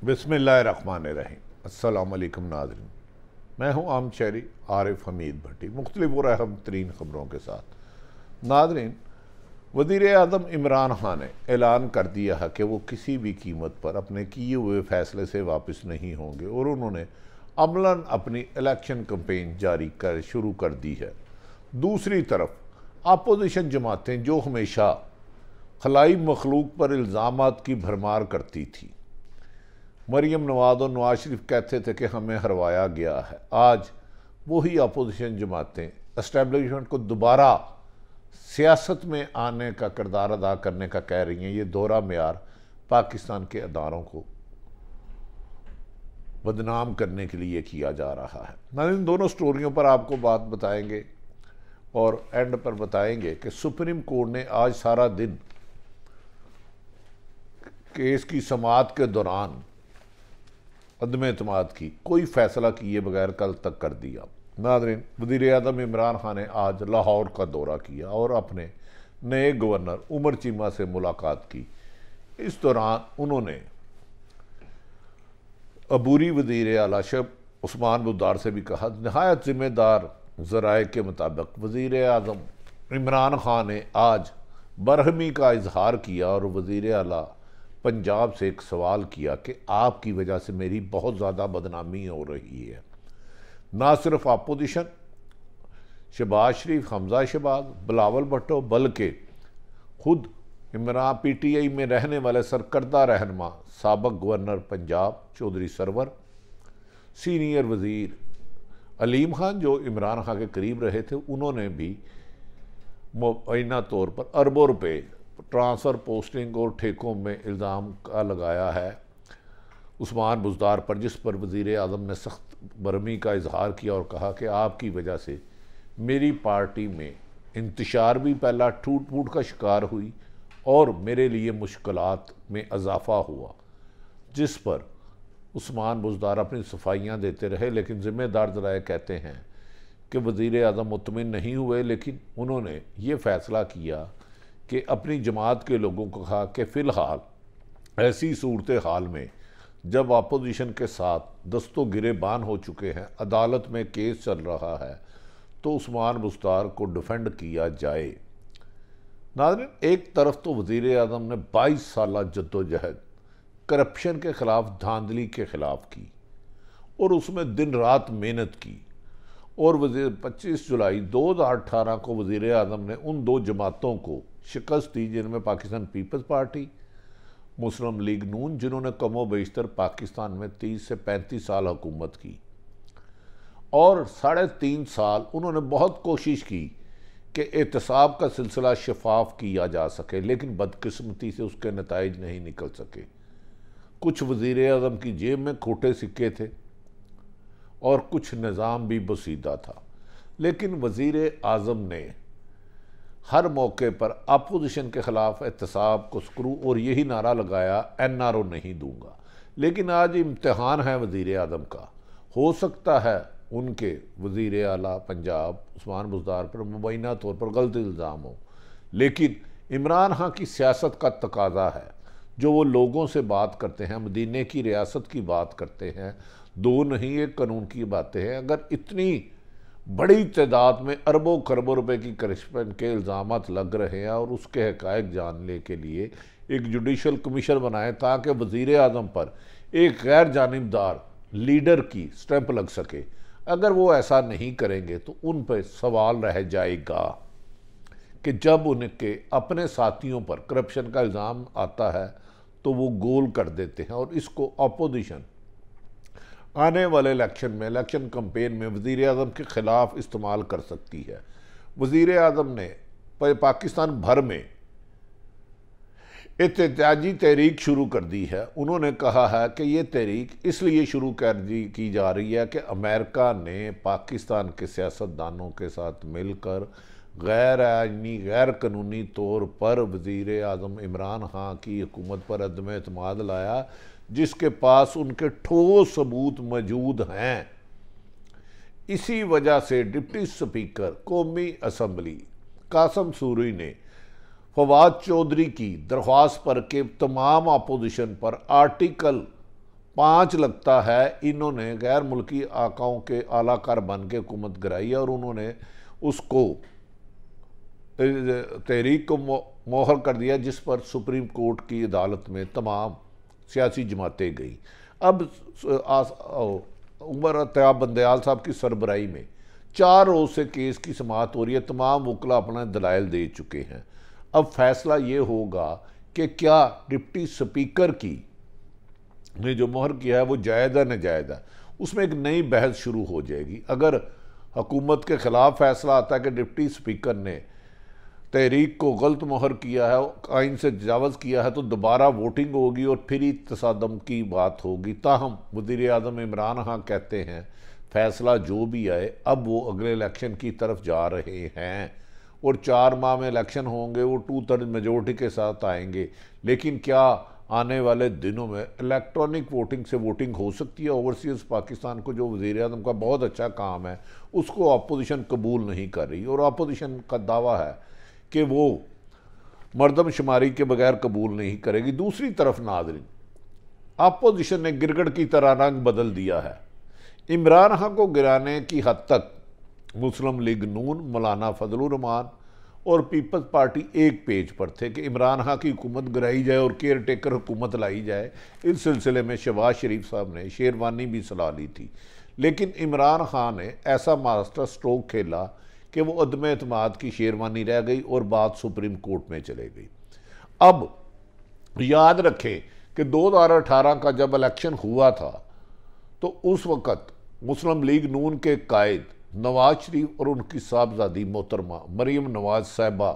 बिस्मिल्लाहिर्रहमानिर्रहीम। अस्सलाम वालेकुम नाज़रीन, मैं हूँ आम शहरी आरिफ हमीद भट्टी, मुख्तलिफ और अहम तरीन ख़बरों के साथ। नाज़रीन, वज़ीर आज़म इमरान खान ने ऐलान कर दिया है कि वो किसी भी कीमत पर अपने किए हुए फ़ैसले से वापस नहीं होंगे और उन्होंने अमलन अपनी इलेक्शन कैंपेन जारी कर शुरू कर दी है। दूसरी तरफ अपोजिशन जमातें जो हमेशा खलाई मखलूक पर इल्ज़ामात की भरमार करती थी, मरीम नवाज और नवाज शरीफ कहते थे कि हमें हरवाया गया है, आज वही अपोजिशन जमातें एस्टेब्लिशमेंट को दोबारा सियासत में आने का किरदार अदा करने का कह रही हैं। ये दोहरा मेयार पाकिस्तान के अदारों को बदनाम करने के लिए किया जा रहा है। ना इन दोनों स्टोरियों पर आपको बात बताएंगे और एंड पर बताएंगे कि सुप्रीम कोर्ट ने आज सारा दिन केस की समाअत के दौरान अदम एतमाद की कोई फैसला किए बगैर कल तक कर दिया। नाज़रीन, वज़ीर आज़म इमरान खान ने आज लाहौर का दौरा किया और अपने नए गवर्नर उमर चीमा से मुलाकात की। इस दौरान उन्होंने अबूरी वज़ीर आला शेख उस्मान बुज़दार से भी कहा। नहायत ज़िम्मेदार ज़राए के मुताबिक वज़ीर आज़म इमरान खान ने आज बरहमी का इजहार किया और वज़ीर आला पंजाब से एक सवाल किया कि आपकी वजह से मेरी बहुत ज़्यादा बदनामी हो रही है। ना सिर्फ अपोजिशन शहबाज शरीफ, हमजा शहबाज, बिलावल भुट्टो, बल्कि खुद इमरान PTI में रहने वाले सरकर्दा रहनुमा साबक गवर्नर पंजाब चौधरी सरवर, सीनियर वज़ीर अलीम खान जो इमरान खान के करीब रहे थे, उन्होंने भी मुबैना तौर पर अरबों रुपए ट्रांसफ़र, पोस्टिंग और ठेकों में इल्ज़ाम का लगाया है उस्मान बुज़दार पर, जिस पर वज़ीर आज़म ने सख्त बरहमी का इजहार किया और कहा कि आपकी वजह से मेरी पार्टी में इंतशार भी पहला टूट फूट का शिकार हुई और मेरे लिए मुश्किलात में इजाफ़ा हुआ, जिस पर उस्मान बुज़दार अपनी सफाइयाँ देते रहे। लेकिन ज़िम्मेदार ज़राए कहते हैं कि वज़ीर आज़म मुतमिन नहीं हुए, लेकिन उन्होंने ये फ़ैसला किया कि अपनी जमात के लोगों को कहा कि फ़िलहाल ऐसी सूरत हाल में जब अपोजिशन के साथ दस्तों गिरेबान हो चुके हैं, अदालत में केस चल रहा है, तो उस्मान बुज़दार को डिफेंड किया जाए। नाज़रीन, एक तरफ तो वज़ीर आज़म ने 22 साल जद्दोजहद करप्शन के ख़िलाफ़, धांधली के ख़िलाफ़ की और उसमें दिन रात मेहनत की और 25 जुलाई 2018 को वज़ीर आज़म ने उन दो जमातों को शिकस्त दी जिनमें पाकिस्तान पीपल्स पार्टी, मुस्लिम लीग नून, जिन्होंने कमो बेशतर पाकिस्तान में 30 से 35 साल हुकूमत की और 3.5 साल उन्होंने बहुत कोशिश की कि एहतसाब का सिलसिला शफाफ किया जा सके, लेकिन बदकिस्मती से उसके नताइज नहीं निकल सके। कुछ वज़ीर आज़म की जेब में खोटे सिक्के थे और कुछ निज़ाम भी बसीदा था, लेकिन वज़ीर आज़म ने हर मौके पर अपोजिशन के ख़िलाफ़ एहतसाब को स्क्रू और यही नारा लगाया, NRO नहीं दूंगा। लेकिन आज इम्तिहान है वज़ीर आज़म का। हो सकता है उनके वज़ीर आला पंजाब उस्मान बुज़दार पर मुबैना तौर पर गलत इल्ज़ाम हो, लेकिन इमरान खान की सियासत का तकाजा है, जो वो लोगों से बात करते हैं, मदीने की रियासत की बात करते हैं, दो नहीं एक कानून की बातें हैं। अगर इतनी बड़ी तादाद में अरबों खरबों रुपए की करप्शन के इल्ज़ामात लग रहे हैं और उसके हक़ाइक़ जानने के लिए एक जुडिशल कमीशन बनाएं ताकि वज़ीर आज़म पर एक गैर जानिबदार लीडर की स्टैंप लग सके। अगर वो ऐसा नहीं करेंगे तो उन पर सवाल रह जाएगा कि जब उनके अपने साथियों पर करप्शन का इल्ज़ाम आता है तो वो गोल कर देते हैं और इसको अपोजिशन आने वाले इलेक्शन में, इलेक्शन कैंपेन में वज़ीर आज़म के ख़िलाफ़ इस्तेमाल कर सकती है। वज़ीर आज़म ने पाकिस्तान भर में एहतजाजी तहरीक शुरू कर दी है। उन्होंने कहा है कि ये तहरीक इसलिए शुरू की जा रही है कि अमेरिका ने पाकिस्तान के सियासतदानों के साथ मिलकर गैर आइनी, गैर कानूनी तौर पर वज़ीर आज़म इमरान खान की हुकूमत पर अदम एतमाद लाया, जिसके पास उनके ठोस सबूत मौजूद हैं। इसी वजह से डिप्टी स्पीकर कौमी असम्बली कासम सूरी ने फवाद चौधरी की दरख्वास्त पर के तमाम अपोजिशन पर आर्टिकल 5 लगता है इन्होंने गैर मुल्की आकाओं के आलाकार बन के हुकूमत गिराई और उन्होंने उसको तहरीक को मोहर कर दिया, जिस पर सुप्रीम कोर्ट की अदालत में तमाम सियासी जमातें गई। अब उमर अत्याब बंदयाल साहब की सरबराही में 4 रोज से केस की समाअत हो रही है। तमाम वकला अपना दलाइल दे चुके हैं। अब फैसला ये होगा कि क्या डिप्टी स्पीकर की ने जो मोहर किया है वो जायज़ है नाजायज़ है। उसमें एक नई बहस शुरू हो जाएगी। अगर हुकूमत के ख़िलाफ़ फैसला आता है कि डिप्टी स्पीकर ने तहरीक को गलत मोहर किया है, आइन से तजावज़ किया है, तो दोबारा वोटिंग होगी और फिर ही तसादम की बात होगी। ताहम वज़ीर आज़म इमरान खान कहते हैं फैसला जो भी आए अब वो अगले इलेक्शन की तरफ जा रहे हैं और 4 माह में इलेक्शन होंगे, वो 2/3 मेजोरिटी के साथ आएंगे। लेकिन क्या आने वाले दिनों में इलेक्ट्रॉनिक वोटिंग से वोटिंग हो सकती है? ओवरसीज़ पाकिस्तान को जो वज़ीर आज़म का बहुत अच्छा काम है उसको अपोजिशन कबूल नहीं कर रही और अपोजिशन का दावा है कि वो मर्दमशुमारी के बगैर कबूल नहीं करेगी। दूसरी तरफ नाज़रीन, अपोजिशन ने गिरगट की तरह रंग बदल दिया है। इमरान खान को गिराने की हद तक मुस्लिम लीग नून, मौलाना फजलुर रहमान और पीपल्स पार्टी एक पेज पर थे कि इमरान खान की हुकूमत गिराई जाए और केयर टेकर हुकूमत लाई जाए। इस सिलसिले में शहबाज शरीफ साहब ने शेरवानी भी सलाह ली थी, लेकिन इमरान खान ने ऐसा मास्टर स्ट्रोक खेला कि वो अदम एतमाद की शेरवानी रह गई और बात सुप्रीम कोर्ट में चले गई। अब याद रखें कि 2018 का जब इलेक्शन हुआ था तो उस वक़्त मुस्लिम लीग नून के कायद नवाज शरीफ और उनकी साहबजादी मोहतरमा मरीम नवाज साहिबा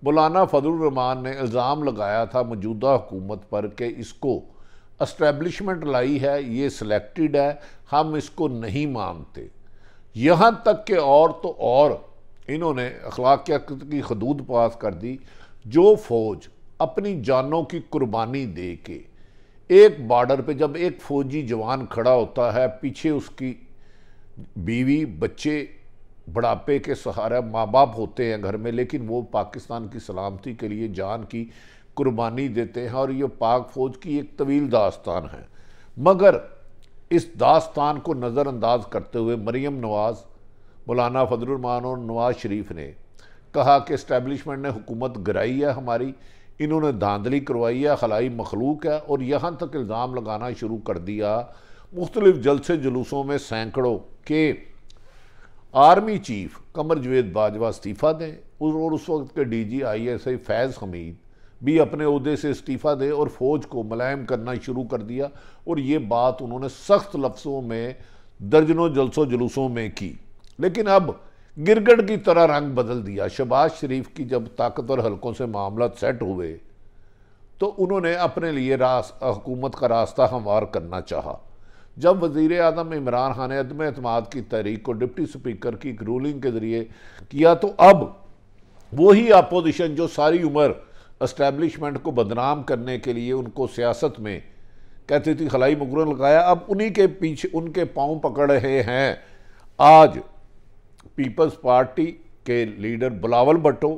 मौलाना फजलुर रहमान ने इल्ज़ाम लगाया था मौजूदा हुकूमत पर कि इसको एस्टेब्लिशमेंट लाई है, ये सिलेक्टेड है, हम इसको नहीं मानते। यहाँ तक कि और तो और इन्होंने अखलाकियात की हदूद पास कर दी। जो फौज अपनी जानों की कुर्बानी दे के एक बॉर्डर पे जब एक फौजी जवान खड़ा होता है, पीछे उसकी बीवी बच्चे बुढ़ापे के सहारा माँ बाप होते हैं घर में, लेकिन वो पाकिस्तान की सलामती के लिए जान की कुर्बानी देते हैं और ये पाक फौज की एक तवील दास्तान है। मगर इस दास्तान को नज़रअंदाज करते हुए मरीम नवाज, मौलाना फजलुर रहमान और नवाज शरीफ ने कहा कि इस्टेब्लिशमेंट ने हुकूमत गिराई है हमारी, इन्होंने धांधली करवाई है, खलाई मखलूक है, और यहाँ तक इल्ज़ाम लगाना शुरू कर दिया मुख्तलिफ जलसे जुलूसों में सैकड़ों के आर्मी चीफ कमर जवेद बाजवा इस्तीफ़ा दें और उस वक्त के DGISI फैज़ हमीद भी अपने ओहदे से इस्तीफ़ा दे और फ़ौज को मुलायम करना शुरू कर दिया। और ये बात उन्होंने सख्त लफ्ज़ों में दर्जनों जलसों जुलूसों में की। लेकिन अब गिरगट की तरह रंग बदल दिया। शहबाज शरीफ की जब ताकतवर हलकों से मामला सेट हुए तो उन्होंने अपने लिए हुकूमत का रास्ता हमवार करना चाहा। जब वज़ीर आज़म इमरान खान ने अदम एतमाद की तहरीक को डिप्टी स्पीकर की एक रूलिंग के ज़रिए किया तो अब वही अपोजिशन जो सारी उम्र एस्टेब्लिशमेंट को बदनाम करने के लिए उनको सियासत में कहती थी खलाई मुकरर लगाया, अब उन्हीं के पीछे उनके पाँव पकड़ रहे हैं। आज पीपल्स पार्टी के लीडर बिलावल भुट्टो,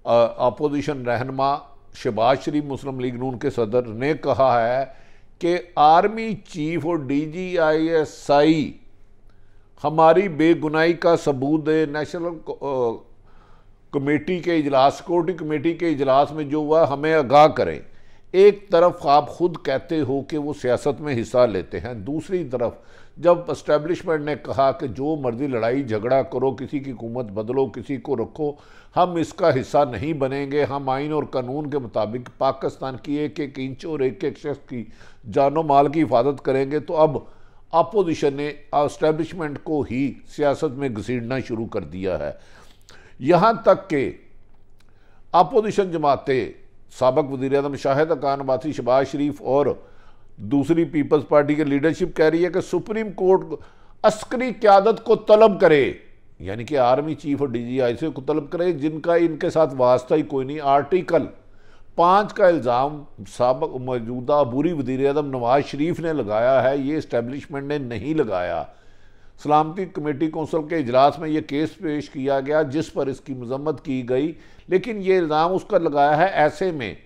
अपोजिशन रहनुमा शहबाज शरीफ मुस्लिम लीग नून के सदर ने कहा है कि आर्मी चीफ और DGISI हमारी बेगुनाही का सबूत दे। नेशनल कमेटी के इजलास, सिक्योरिटी कमेटी के इजलास में जो हुआ हमें आगाह करें। एक तरफ आप खुद कहते हो कि वो सियासत में हिस्सा लेते हैं, दूसरी तरफ जब एस्टेब्लिशमेंट ने कहा कि जो मर्जी लड़ाई झगड़ा करो, किसी की हुकूमत बदलो, किसी को रखो, हम इसका हिस्सा नहीं बनेंगे, हम आइन और कानून के मुताबिक पाकिस्तान की एक एक इंच और एक एक शख्स की जानो माल की हिफाजत करेंगे, तो अब अपोजिशन ने एस्टेब्लिशमेंट को ही सियासत में घसीटना शुरू कर दिया है। यहाँ तक कि अपोजिशन जमातें साबक वज़ीर आज़म शाहिद खान अब्बासी, शहबाज शरीफ और दूसरी पीपल्स पार्टी की लीडरशिप कह रही है कि सुप्रीम कोर्ट अस्करी क़यादत को तलब करे, यानी कि आर्मी चीफ और DGISI को तलब करे जिनका इनके साथ वास्ता ही कोई नहीं। आर्टिकल 5 का इल्ज़ाम साबक मौजूदा अबूरी वज़ीर आज़म नवाज शरीफ ने लगाया है, ये इस्टेब्लिशमेंट ने नहीं लगाया। सलामती कमेटी कौंसिल के इजलास में यह केस पेश किया गया जिस पर इसकी मजम्मत की गई, लेकिन ये इल्ज़ाम उसका लगाया है ऐसे में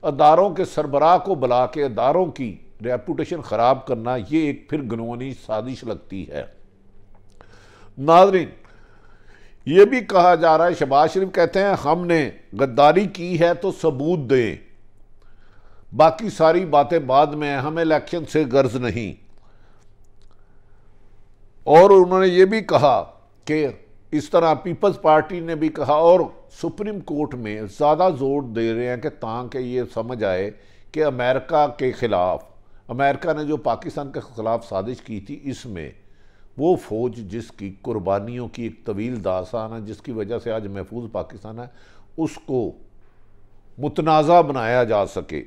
अदारों के सरबराह को बुला के अदारों की रेपुटेशन ख़राब करना ये एक फिर घिनौनी साजिश लगती है। नाज़रीन, ये भी कहा जा रहा है, शहबाज शरीफ कहते हैं हमने गद्दारी की है तो सबूत दें, बाकी सारी बातें बाद में हैं, हमें इलेक्शन से गर्ज नहीं। और उन्होंने ये भी कहा कि इस तरह पीपल्स पार्टी ने भी कहा और सुप्रीम कोर्ट में ज़्यादा जोर दे रहे हैं कि ताकि ये समझ आए कि अमेरिका के ख़िलाफ़, अमेरिका ने जो पाकिस्तान के ख़िलाफ़ साजिश की थी, इसमें वो फ़ौज जिसकी कुर्बानियों की एक तवील दास्तान है, जिसकी वजह से आज महफूज पाकिस्तान है, उसको मुतनाज़ा बनाया जा सके।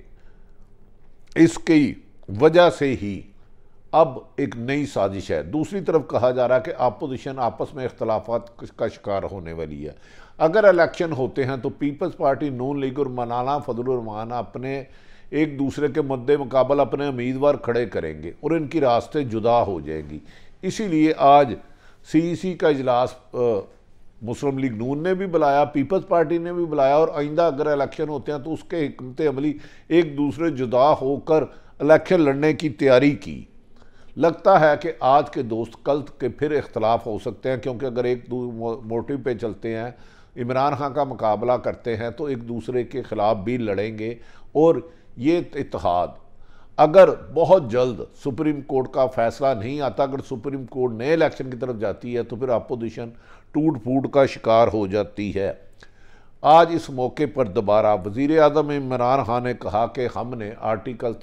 इसकी वजह से ही अब एक नई साजिश है। दूसरी तरफ कहा जा रहा है कि अपोजिशन आपस में इख्तलाफात का शिकार होने वाली है। अगर इलेक्शन होते हैं तो पीपल्स पार्टी, नून लीग और मौलाना फजलुर रहमान अपने एक दूसरे के मद्दे मुकाबला अपने उम्मीदवार खड़े करेंगे और इनकी रास्ते जुदा हो जाएंगी। इसीलिए आज CEC का इजलास मुस्लिम लीग नून ने भी बुलाया, पीपल्स पार्टी ने भी बुलाया, और आइंदा अगर इलेक्शन होते हैं तो उसके हिकमत अमली एक दूसरे जुदा होकर इलेक्शन लड़ने की तैयारी की। लगता है कि आज के दोस्त कल के फिर इख्तलाफ हो सकते हैं, क्योंकि अगर एक मोटिव पे चलते हैं, इमरान खान का मुकाबला करते हैं तो एक दूसरे के ख़िलाफ़ भी लड़ेंगे। और ये इत्तेहाद अगर बहुत जल्द सुप्रीम कोर्ट का फैसला नहीं आता, अगर सुप्रीम कोर्ट नए इलेक्शन की तरफ जाती है तो फिर अपोजिशन टूट फूट का शिकार हो जाती है। आज इस मौके पर दोबारा वज़ीर आज़म इमरान खान ने कहा कि हमने आर्टिकल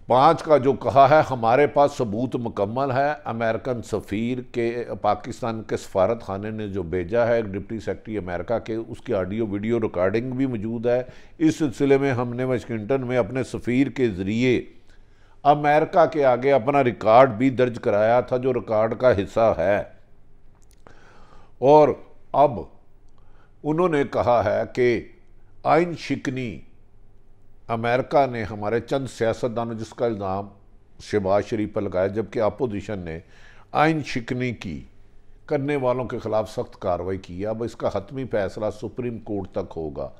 5 का जो कहा है, हमारे पास सबूत मुकम्मल है। अमेरिकन सफ़ीर के पाकिस्तान के सफारत खाने ने जो भेजा है डिप्टी सेक्रेटरी अमेरिका के, उसकी ऑडियो वीडियो रिकॉर्डिंग भी मौजूद है। इस सिलसिले में हमने वाशिंगटन में अपने सफ़ीर के ज़रिए अमेरिका के आगे अपना रिकॉर्ड भी दर्ज कराया था, जो रिकॉर्ड का हिस्सा है। और अब उन्होंने कहा है कि आइन शिकनी अमेरिका ने हमारे चंद सियासतदानों, जिसका इल्ज़ाम शहबाज शरीफ पर लगाया, जबकि अपोजिशन ने आइन शिकनी की करने वालों के ख़िलाफ़ सख्त कार्रवाई की है। अब इसका हतमी फ़ैसला सुप्रीम कोर्ट तक होगा।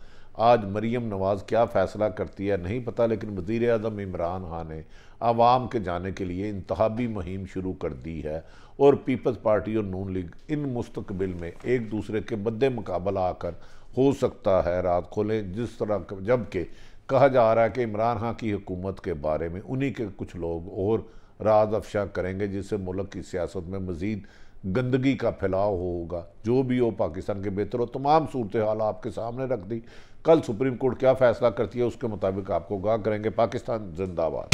आज मरीम नवाज़ क्या फ़ैसला करती है नहीं पता, लेकिन वज़ीर आज़म इमरान खान ने आवाम के जाने के लिए इंतखाबी मुहिम शुरू कर दी है और पीपल्स पार्टी और नून लीग इन मुस्तकबिल में एक दूसरे के बद्दे मुकाबला आकर हो सकता है रात खोलें, जिस तरह जबकि कहा जा रहा है कि इमरान खान की हुकूमत के बारे में उन्हीं के कुछ लोग और राज अफशा करेंगे, जिससे मुल्क की सियासत में मज़ीद गंदगी का फैलाव होगा। जो भी हो पाकिस्तान के बेहतर हो, तमाम सूरत हाल आपके सामने रख दी। कल सुप्रीम कोर्ट क्या फ़ैसला करती है उसके मुताबिक आपको आगाह करेंगे। पाकिस्तान जिंदाबाद।